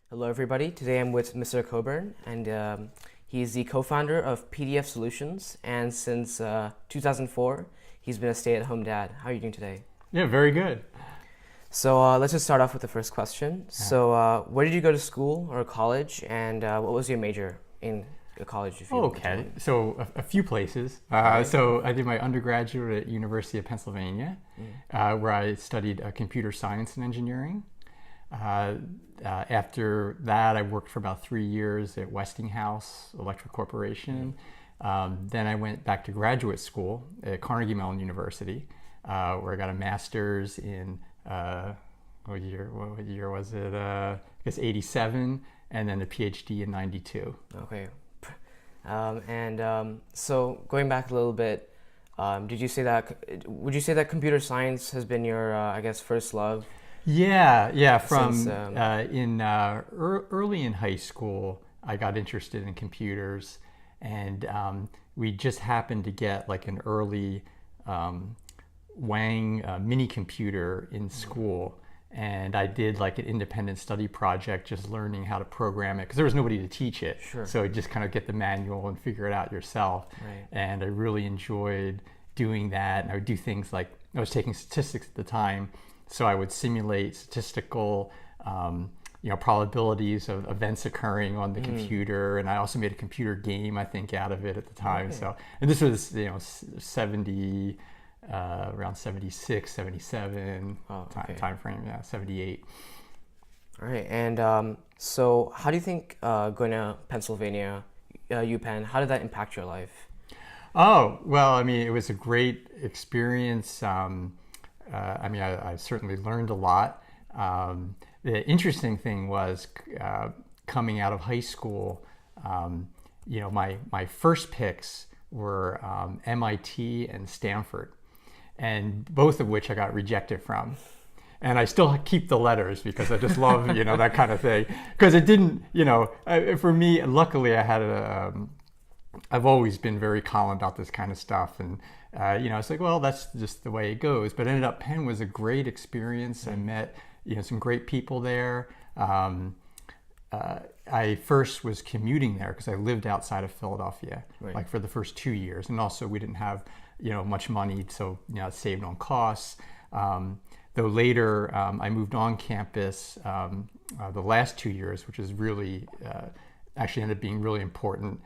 Hello, everybody. Today I'm with Mr. Cobourn, and he's the co-founder of PDF Solutions. And since 2004, he's been a stay-at-home dad. How are you doing today? Yeah, very good. So let's just start off with the first question. So where did you go to school or college, and what was your major in college? If you Okay, so a few places. So I did my undergraduate at University of Pennsylvania, where I studied computer science and engineering. After that, I worked for about 3 years at Westinghouse Electric Corporation. Then I went back to graduate school at Carnegie Mellon University, where I got a master's in what year was it? I guess 87, and then a PhD in 92. Okay. So going back a little bit, would you say that computer science has been your, I guess, first love? Yeah. From Since, early in high school, I got interested in computers, and we just happened to get like an early Wang mini computer in school. And I did like an independent study project, just learning how to program it, because there was nobody to teach it. Sure. So you just kind of get the manual and figure it out yourself. Right. And I really enjoyed doing that. And I would do things like, I was taking statistics at the time, so I would simulate statistical probabilities of events occurring on the computer. And I also made a computer game, I think, out of it at the time. Okay. So, and this was, 70, around 76, 77 time frame, 78. All right. And so how do you think going to Pennsylvania, UPenn, how did that impact your life? Oh, well, I mean, it was a great experience. I certainly learned a lot. The interesting thing was coming out of high school, my first picks were MIT and Stanford, and both of which I got rejected from. And I still keep the letters because I just love, that kind of thing. Because it didn't, for me, luckily I had I've always been very calm about this kind of stuff. And, it's like, well, that's just the way it goes. But ended up, Penn was a great experience. I met, some great people there. I first was commuting there because I lived outside of Philadelphia, Right. like for the first 2 years. And also we didn't have, much money, so, it saved on costs. Though later I moved on campus the last 2 years, which is really, actually ended up being really important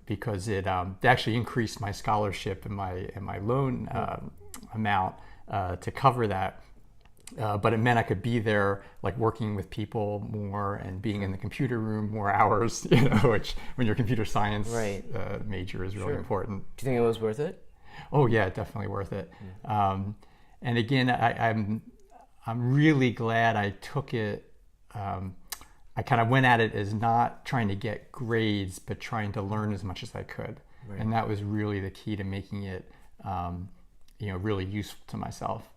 because it actually increased my scholarship and my loan amount to cover that. But it meant I could be there, like working with people more and being in the computer room more hours, which when you're a computer science Right. Major is really important. Do you think it was worth it? Oh yeah, definitely worth it. And again, I'm really glad I took it. I kind of went at it as not trying to get grades, but trying to learn as much as I could. Right. And that was really the key to making it, really useful to myself.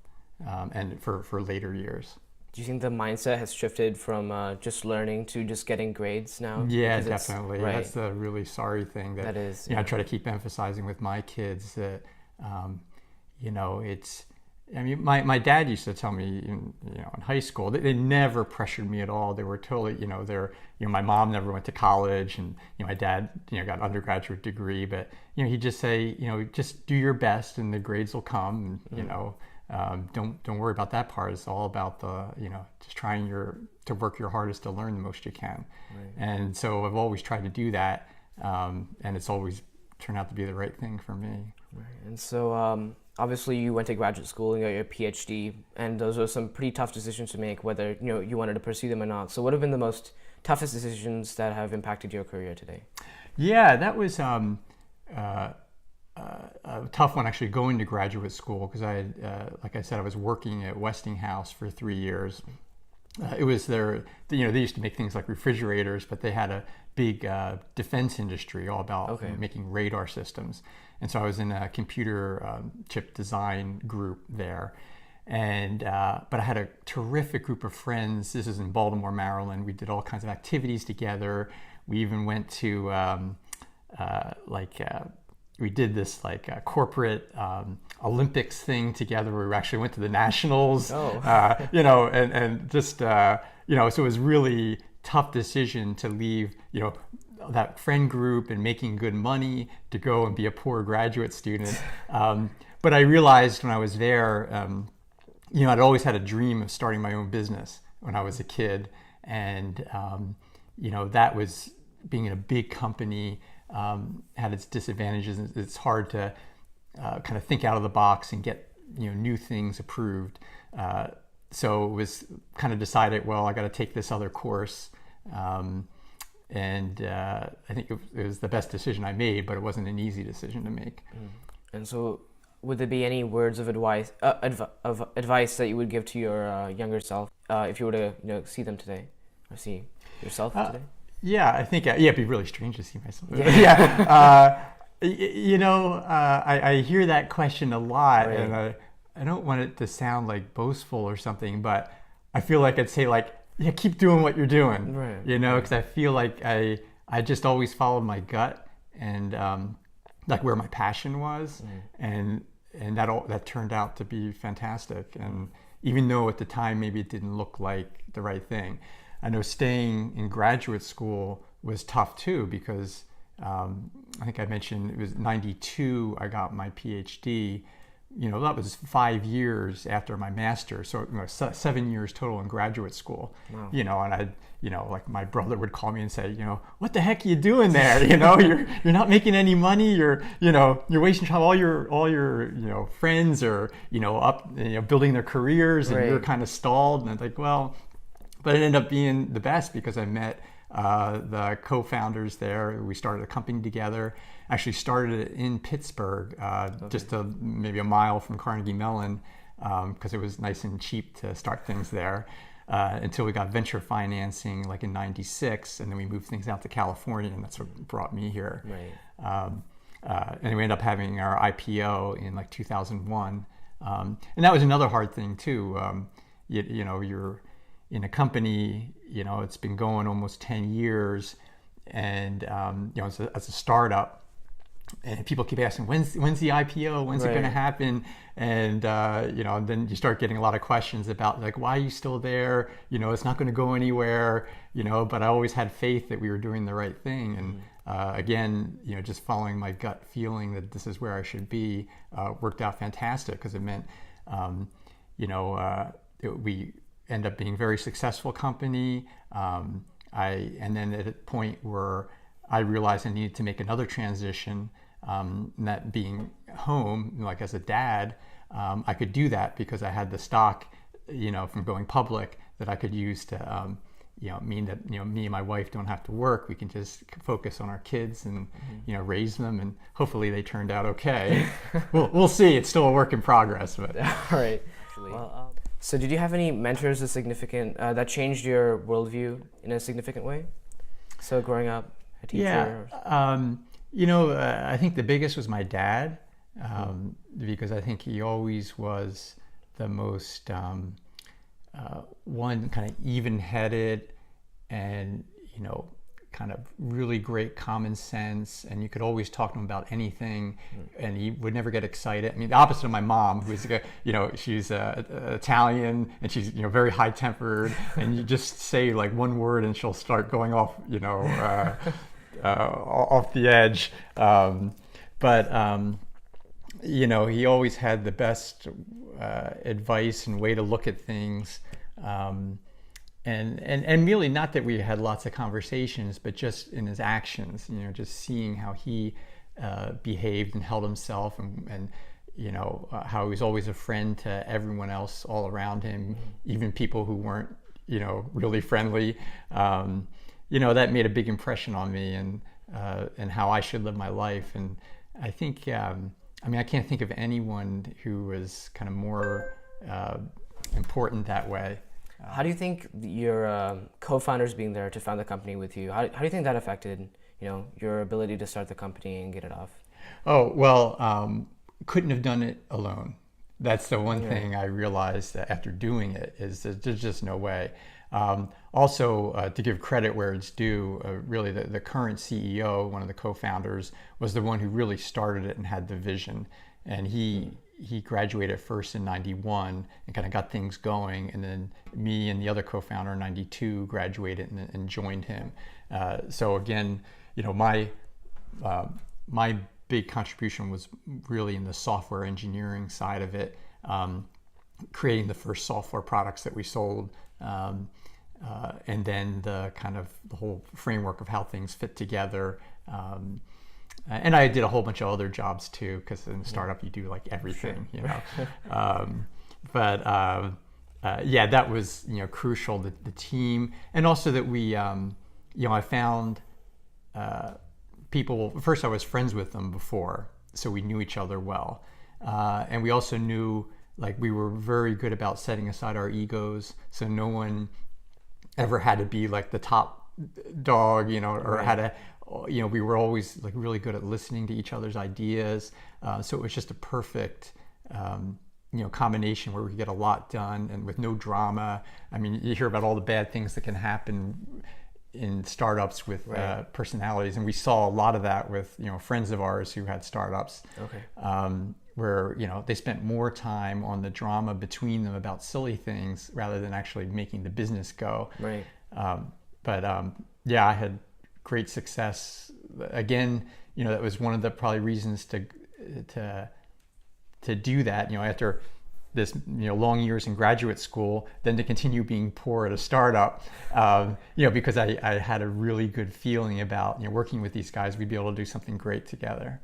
And for later years. Do you think the mindset has shifted from just learning to just getting grades now? Yeah, Because definitely. right. That's the really sorry thing that is, I try to keep emphasizing with my kids that, it's. I mean, my dad used to tell me, in high school, they never pressured me at all. They were totally, my mom never went to college, and my dad, got an undergraduate degree, but he'd just say, just do your best, and the grades will come, and don't worry about that part. It's all about the, just trying to work your hardest to learn the most you can. Right. And so I've always tried to do that, and it's always turned out to be the right thing for me. Right. And so obviously you went to graduate school and got your PhD, and those were some pretty tough decisions to make, whether you wanted to pursue them or not. So what have been the most toughest decisions that have impacted your career today? Yeah, that was a tough one, actually, going to graduate school, because I had, like I said, I was working at Westinghouse for 3 years. It was their, they used to make things like refrigerators, but they had a big defense industry all about making radar systems. And so I was in a computer chip design group there. And but I had a terrific group of friends. This is in Baltimore, Maryland. We did all kinds of activities together. We even went to we did this like corporate Olympics thing together where we actually went to the nationals, you know, and just, you know, so it was really tough decision to leave, you know, that friend group and making good money to go and be a poor graduate student. But I realized when I was there, you know, I'd always had a dream of starting my own business when I was a kid. And, you know, that was being in a big company, had its disadvantages. It's hard to kind of think out of the box and get, you know, new things approved. So it was kind of decided, well, I got to take this other course. And I think it was the best decision I made, but it wasn't an easy decision to make. And so, would there be any words of advice that you would give to your younger self if you were to, you know, see them today, or see yourself today? Yeah, I think it'd be really strange to see myself. Yeah, you know, I hear that question a lot, right. And I don't want it to sound like boastful or something, but I feel like I'd say like, yeah, keep doing what you're doing, right. You know, because I feel like I just always followed my gut and like where my passion was, and that turned out to be fantastic. And even though at the time maybe it didn't look like the right thing, I know staying in graduate school was tough too, because I think I mentioned it was 92 I got my PhD. You know, that was 5 year after my master's, so you know, 7 years total in graduate school. Wow. You know, and I, you know, like my brother would call me and say, you know, what the heck are you doing there? You know, you're not making any money. You're wasting time. All your you know, friends are, you know, up, you know, building their careers, and right. You're kind of stalled. And I'm like, well, but it ended up being the best because I met the co-founders there. We started a company together. Actually started it in Pittsburgh, just maybe a mile from Carnegie Mellon, because it was nice and cheap to start things there, until we got venture financing like in '96, and then we moved things out to California, and that's what brought me here. Right. And we ended up having our IPO in like 2001, and that was another hard thing too. You know, you're in a company, you know, it's been going almost 10 years, and you know, as a startup. And people keep asking, when's the IPO? When's right. It going to happen? And you know, and then you start getting a lot of questions about like, why are you still there? You know, it's not going to go anywhere. You know, but I always had faith that we were doing the right thing. And again, you know, just following my gut feeling that this is where I should be worked out fantastic, because it meant, you know, we end up being a very successful company. And then at a point where I realized I needed to make another transition, and that being home, like as a dad, I could do that because I had the stock, you know, from going public that I could use to, you know, mean that, you know, me and my wife don't have to work. We can just focus on our kids and, you know, raise them, and hopefully they turned out okay. We'll see. It's still a work in progress, but. All right. Well, so did you have any mentors that changed your worldview in a significant way? So growing up. Yeah, you know, I think the biggest was my dad, because I think he always was the most one kind of even-headed, and you know, kind of really great common sense, and you could always talk to him about anything, and he would never get excited. I mean, the opposite of my mom, who's, you know, she's Italian, and she's, you know, very high-tempered, and you just say like one word and she'll start going off, you know, off the edge. But you know, he always had the best advice and way to look at things. And really, not that we had lots of conversations, but just in his actions, you know, just seeing how he behaved and held himself, and you know, how he was always a friend to everyone else all around him, even people who weren't, you know, really friendly. You know, that made a big impression on me, and how I should live my life. And I think, I mean, I can't think of anyone who was kind of more important that way. How do you think your co-founders being there to found the company with you, how do you think that affected, you know, your ability to start the company and get it off? Oh, well, couldn't have done it alone. That's the one thing I realized after doing it, is that there's just no way. Also, to give credit where it's due, really the current CEO, one of the co-founders, was the one who really started it and had the vision. And he graduated first in '91 and kind of got things going. And then me and the other co-founder in '92 graduated and joined him. So again, my big contribution was really in the software engineering side of it, creating the first software products that we sold, and then the whole framework of how things fit together. And I did a whole bunch of other jobs too, because in a startup you do like everything, yeah, that was crucial. The team, and also that we, I found people. First, I was friends with them before, so we knew each other well, and we also knew we were very good about setting aside our egos, so no one ever had to be like the top dog, or had to. We were always really good at listening to each other's ideas, so it was just a perfect, combination where we could get a lot done and with no drama. I mean, you hear about all the bad things that can happen in startups with personalities, and we saw a lot of that with friends of ours who had startups. Where they spent more time on the drama between them about silly things rather than actually making the business go. I had great success. Again, that was one of the probably reasons to do that. After this long years in graduate school, then to continue being poor at a startup, because I had a really good feeling about working with these guys, we'd be able to do something great together.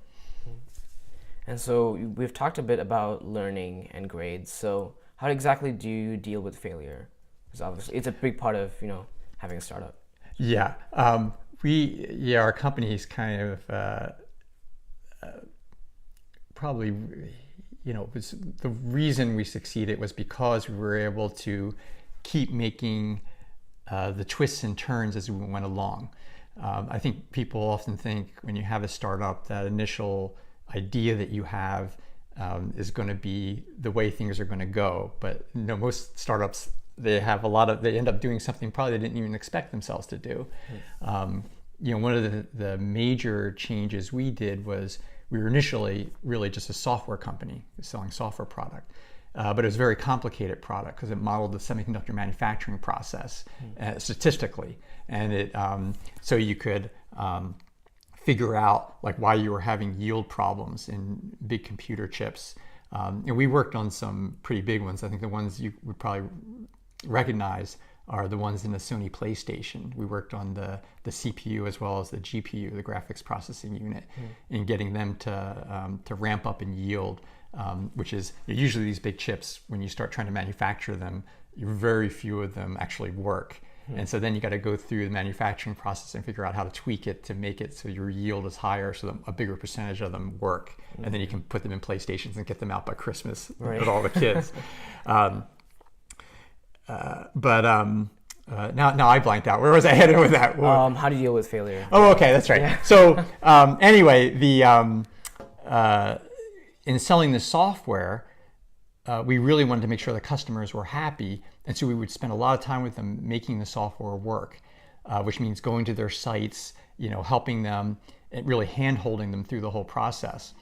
And so we've talked a bit about learning and grades. So how exactly do you deal with failure? Because obviously it's a big part of having a startup. Yeah. Our company is kind of probably, was the reason we succeeded was because we were able to keep making the twists and turns as we went along. I think people often think when you have a startup, that initial idea that you have is going to be the way things are going to go. But most startups, they end up doing something probably they didn't even expect themselves to do. One of the major changes we did was we were initially really just a software company selling software product, but it was a very complicated product because it modeled the semiconductor manufacturing process statistically, and it so you could figure out why you were having yield problems in big computer chips. And we worked on some pretty big ones. I think the ones you would probably recognize are the ones in the Sony PlayStation. We worked on the CPU as well as the GPU, the graphics processing unit, in getting them to ramp up in yield, which is usually these big chips, when you start trying to manufacture them, very few of them actually work. And so then you got to go through the manufacturing process and figure out how to tweak it to make it so your yield is higher, so that a bigger percentage of them work. And then you can put them in PlayStations and get them out by Christmas with all the kids. Now I blanked out. Where was I headed with that? How do you deal with failure? Oh, okay, that's right. Yeah. So anyway, in selling the software, we really wanted to make sure the customers were happy, and so we would spend a lot of time with them making the software work, which means going to their sites, helping them and really hand-holding them through the whole process.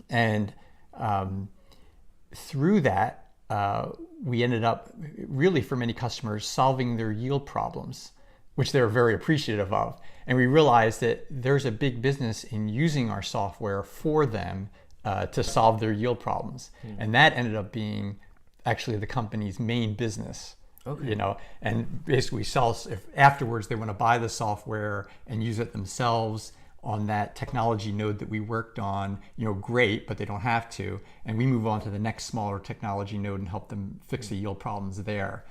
And through that, we ended up really, for many customers, solving their yield problems, which they were very appreciative of. And we realized that there's a big business in using our software for them to solve their yield problems. And that ended up being actually the company's main business. And basically we sell, if afterwards they want to buy the software and use it themselves on that technology node that we worked on, great, but they don't have to. And we move on to the next smaller technology node and help them fix the yield problems there.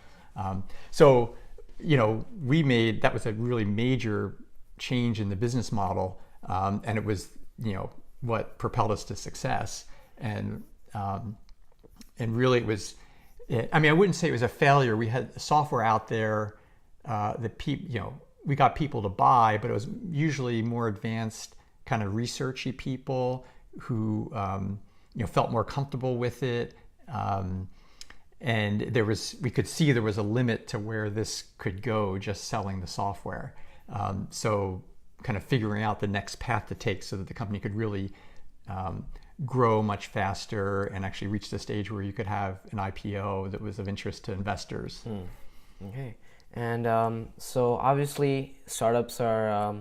So that was a really major change in the business model. And it was, what propelled us to success. And really it was, I wouldn't say it was a failure. We had software out there that we got people to buy, but it was usually more advanced kind of researchy people who felt more comfortable with it And we could see there was a limit to where this could go just selling the software. So kind of figuring out the next path to take so that the company could really grow much faster and actually reach the stage where you could have an IPO that was of interest to investors. Okay. And so obviously startups are,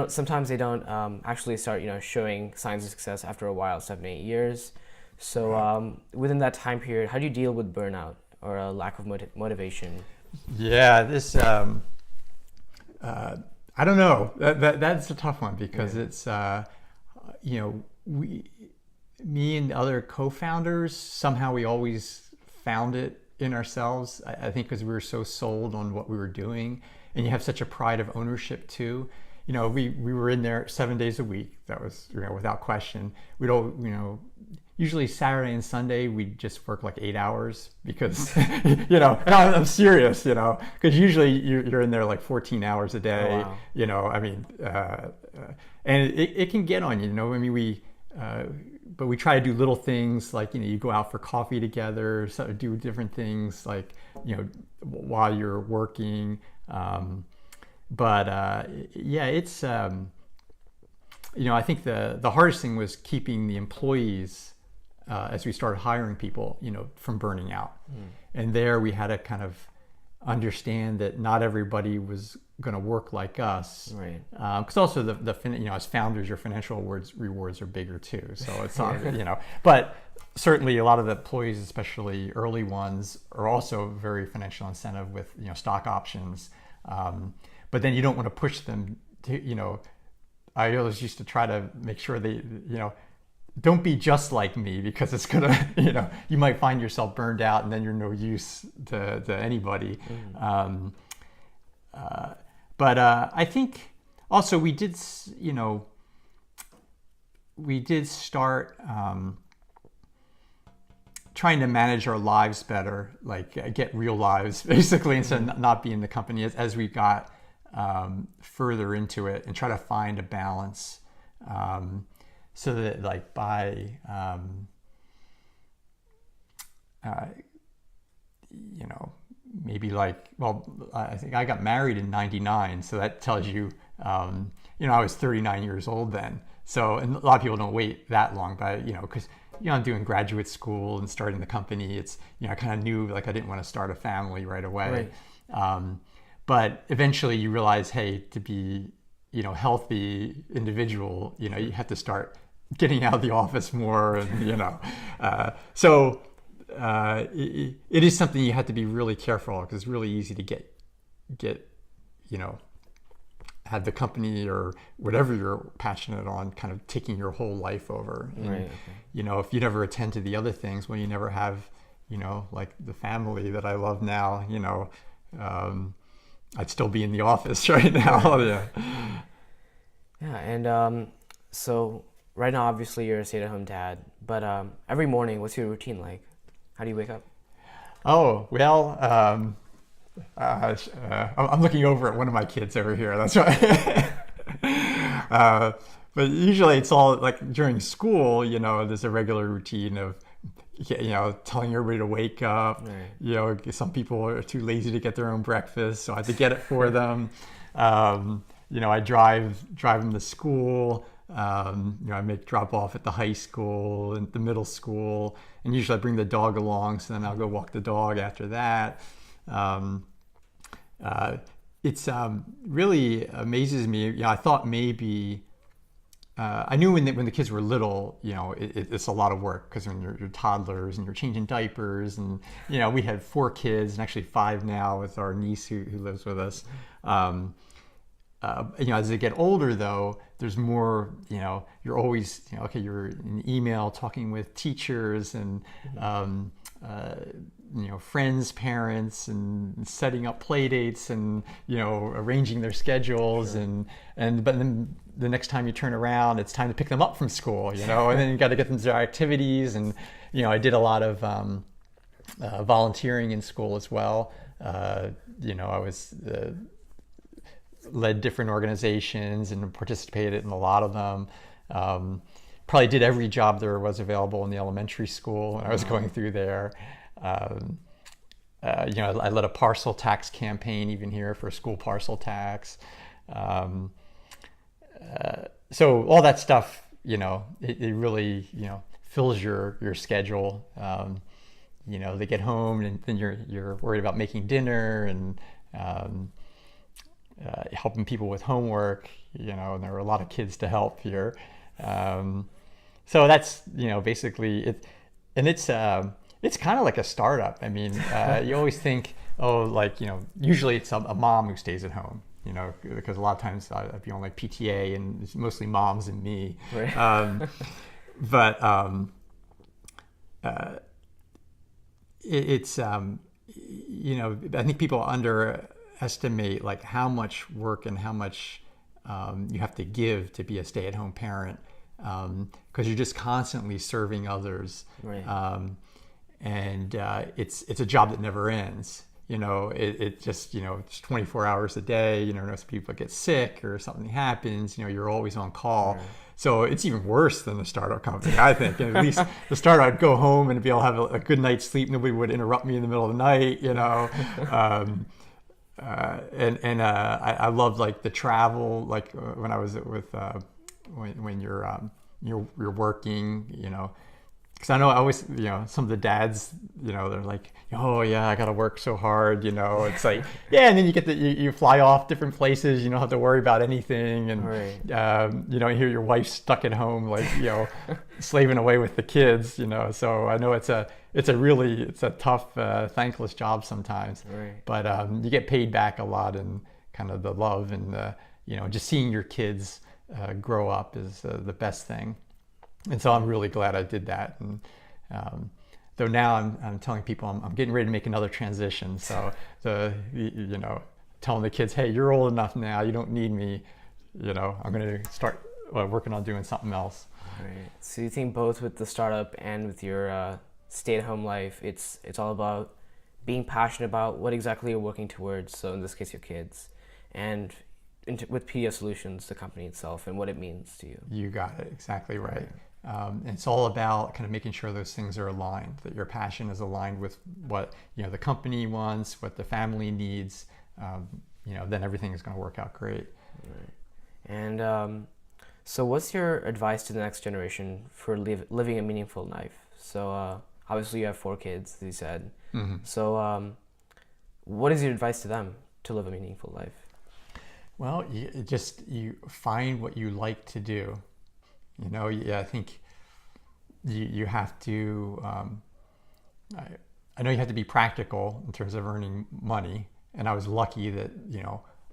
sometimes they don't actually start, showing signs of success after a while, 7-8 years. So within that time period, how do you deal with burnout or a lack of motivation? Yeah, this, I don't know. That's a tough one because it's, me and other co-founders, somehow we always found it in ourselves. I think because we were so sold on what we were doing, and you have such a pride of ownership too. We were in there 7 days a week. That was, without question. We'd all, usually Saturday and Sunday, we'd just work like 8 hours because, and I'm serious, because usually you're in there like 14 hours a day, Oh, wow. And it can get on you, but we try to do little things like, you go out for coffee together, so do different things like, while you're working. It's, I think the hardest thing was keeping the employees as we started hiring people, from burning out. And there we had to kind of understand that not everybody was going to work like us. Right. Because also as founders, your financial rewards are bigger too. So it's not, but certainly a lot of the employees, especially early ones, are also very financial incentive with, stock options. But then you don't want to push them to, I always used to try to make sure they, don't be just like me because it's gonna, you might find yourself burned out and then you're no use to anybody. But I think also we did start trying to manage our lives better, like get real lives basically, instead of not being in the company as we got further into it, and try to find a balance. So that like by, maybe like, I think I got married in 99. So that tells you, I was 39 years old then. So, and a lot of people don't wait that long, but, because, I'm doing graduate school and starting the company. It's, I kind of knew like I didn't want to start a family right away. Right. But eventually you realize, hey, to be, healthy individual, you have to start getting out of the office more, and it is something you have to be really careful of, because it's really easy to get have the company or whatever you're passionate on kind of taking your whole life over. And, right. Okay. If you never attend to the other things, when you never have, like the family that I love now, I'd still be in the office right now. Yeah. Yeah, and so right now, obviously, you're a stay-at-home dad, but every morning, what's your routine like? How do you wake up? Oh, well, I'm looking over at one of my kids over here. That's right. But usually it's all like during school, there's a regular routine of, telling everybody to wake up. Right. Some people are too lazy to get their own breakfast, so I have to get it for them. I drive them to school. I make drop off at the high school and the middle school, and usually I bring the dog along, so then I'll go walk the dog after that. It's really amazes me. I thought maybe I knew when the kids were little, it's a lot of work, because when you're toddlers and you're changing diapers, and we had 4 kids and actually 5 now with our niece who lives with us. As they get older, though, there's more, you're always, you're in email talking with teachers and, friends, parents, and setting up play dates and, arranging their schedules. Sure. But then the next time you turn around, it's time to pick them up from school, and then you got to get them to their activities. And, I did a lot of volunteering in school as well. I was led different organizations and participated in a lot of them. probably did every job there was available in the elementary school when I was going through there. I led a parcel tax campaign even here for school parcel tax. So all that stuff, it really, fills your schedule. They get home and then you're worried about making dinner and helping people with homework, and there are a lot of kids to help here. So that's, basically it. And it's kind of like a startup. I mean, you always think, usually it's a mom who stays at home, because a lot of times I'd be on like PTA and it's mostly moms and me. Right. I think people underestimate like how much work and how much you have to give to be a stay-at-home parent, because you're just constantly serving others. Right. And it's a job that never ends. It just, it's 24 hours a day. Most people get sick or something happens, you're always on call. Right. So it's even worse than the startup company, I think. And at least the startup, I'd go home and be able to have a good night's sleep. Nobody would interrupt me in the middle of the night, I loved like the travel, like when I was with when you're working, because I know I always, some of the dads, they're like, oh yeah, I got to work so hard, it's like, yeah. And then you get you fly off different places, you don't have to worry about anything. And, right. You hear your wife's stuck at home, like, slaving away with the kids, so I know it's a tough, thankless job sometimes. Right. But you get paid back a lot, and kind of the love and just seeing your kids grow up is the best thing. And so I'm really glad I did that. And though now I'm telling people I'm getting ready to make another transition. So telling the kids, hey, you're old enough now, you don't need me. I'm going to start working on doing something else. Right. So you think both with the startup and with your stay-at-home life, it's all about being passionate about what exactly you're working towards. So in this case, your kids, and with PDF Solutions, the company itself, and what it means to you. You got it exactly right. And it's all about kind of making sure those things are aligned, that your passion is aligned with what the company wants, what the family needs. Then everything is going to work out great. Right. And so what's your advice to the next generation for living a meaningful life? So obviously you have 4 kids, as you said. Mm-hmm. So what is your advice to them to live a meaningful life? Well, you find what you like to do. I think you have to, I know you have to be practical in terms of earning money. And I was lucky that,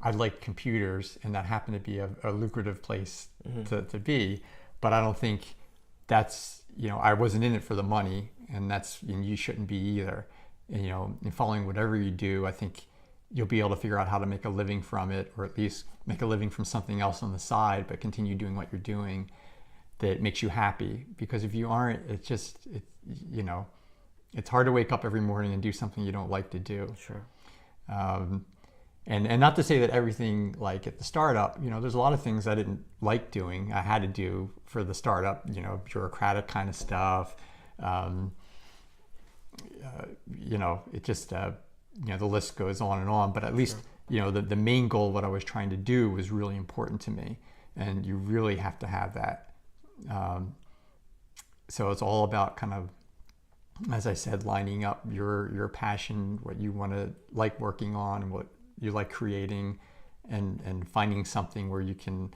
I liked computers, and that happened to be a lucrative place to be. But I don't think that's, I wasn't in it for the money, and you shouldn't be either. And, in following whatever you do, I think you'll be able to figure out how to make a living from it, or at least make a living from something else on the side, but continue doing what you're doing that makes you happy. Because if you aren't, it's hard to wake up every morning and do something you don't like to do. Sure. And not to say that everything, like at the startup, there's a lot of things I didn't like doing. I had to do for the startup, bureaucratic kind of stuff. It just, the list goes on and on. But at least, the main goal, what I was trying to do, was really important to me. And you really have to have that. So it's all about kind of, as I said, lining up your passion, what you want to like working on, and what you like creating, and finding something where you can,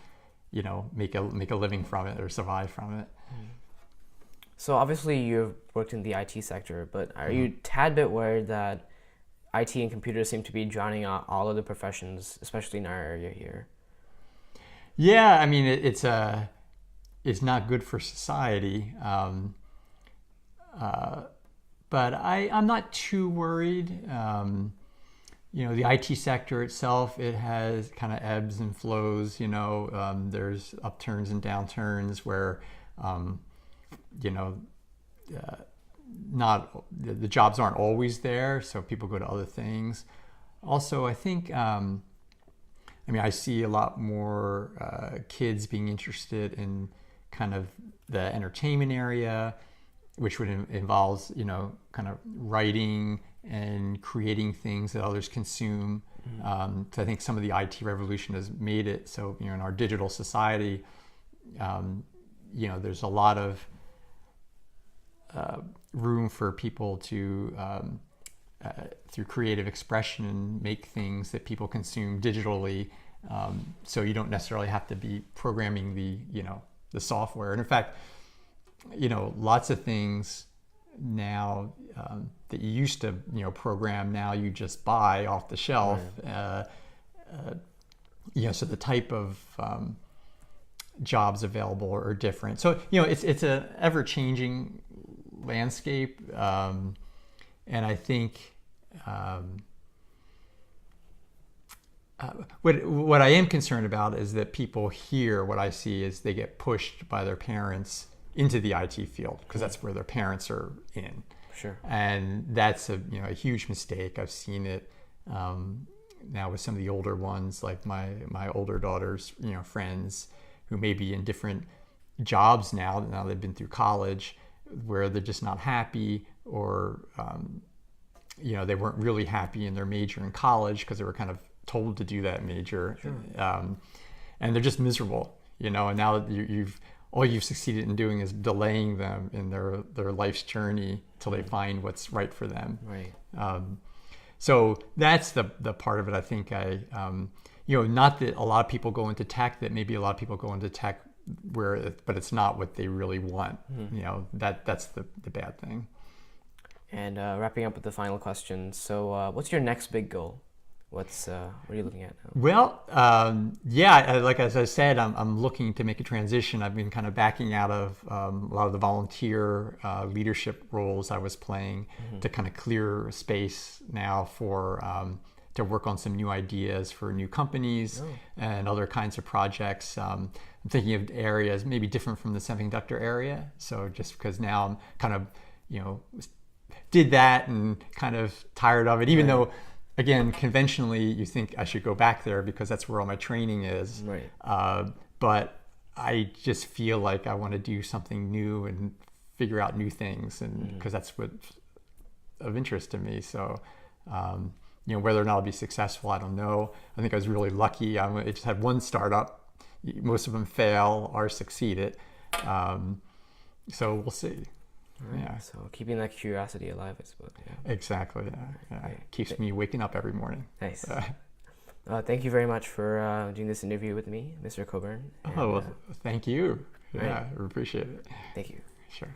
make a living from it or survive from it. So obviously you've worked in the IT sector, but are you a tad bit worried that IT and computers seem to be drowning out all other professions, especially in our area here? Yeah, I mean, it's not good for society. But I'm not too worried. The IT sector itself, it has kind of ebbs and flows. There's upturns and downturns where, not the jobs aren't always there, so people go to other things. Also, I think, I see a lot more kids being interested in kind of the entertainment area, which would involves, kind of writing and creating things that others consume. So I think some of the IT revolution has made it so, in our digital society, there's a lot of room for people to, through creative expression, make things that people consume digitally. So you don't necessarily have to be programming the software. And in fact, lots of things now that you used to, program, now you just buy off the shelf. Right. So the type of jobs available are different. So, it's a ever-changing landscape. And I think what I am concerned about is that people here, what I see is they get pushed by their parents into the IT field because that's where their parents are in. Sure. And that's a huge mistake. I've seen it now with some of the older ones, like my older daughter's friends who may be in different jobs now they've been through college, where they're just not happy, or they weren't really happy in their major in college because they were kind of told to do that major. Sure. And they're just miserable, and now all you've succeeded in doing is delaying them in their life's journey till they find what's right for them. Right. So that's the part of it. I think not that a lot of people go into tech, that maybe a lot of people go into tech but it's not what they really want. That's the bad thing. And wrapping up with the final question. So what's your next big goal? What are you looking at now? Well, like as I said, I'm looking to make a transition. I've been kind of backing out of a lot of the volunteer leadership roles I was playing to kind of clear space now for to work on some new ideas for new companies and other kinds of projects. I'm thinking of areas maybe different from the semiconductor area. So just because now I'm kind of, did that and kind of tired of it, even though, again, conventionally, you think I should go back there because that's where all my training is. Right. But I just feel like I want to do something new and figure out new things, and because that's what's of interest to me. So, whether or not I'll be successful, I don't know. I think I was really lucky. I just had one startup. Most of them fail or succeeded. So we'll see. Right. Yeah. So keeping that curiosity alive, I suppose. Yeah. Exactly. Yeah. It keeps me waking up every morning. Nice. Thank you very much for doing this interview with me, Mr. Cobourn. Thank you. Yeah, I appreciate it. Thank you. Sure.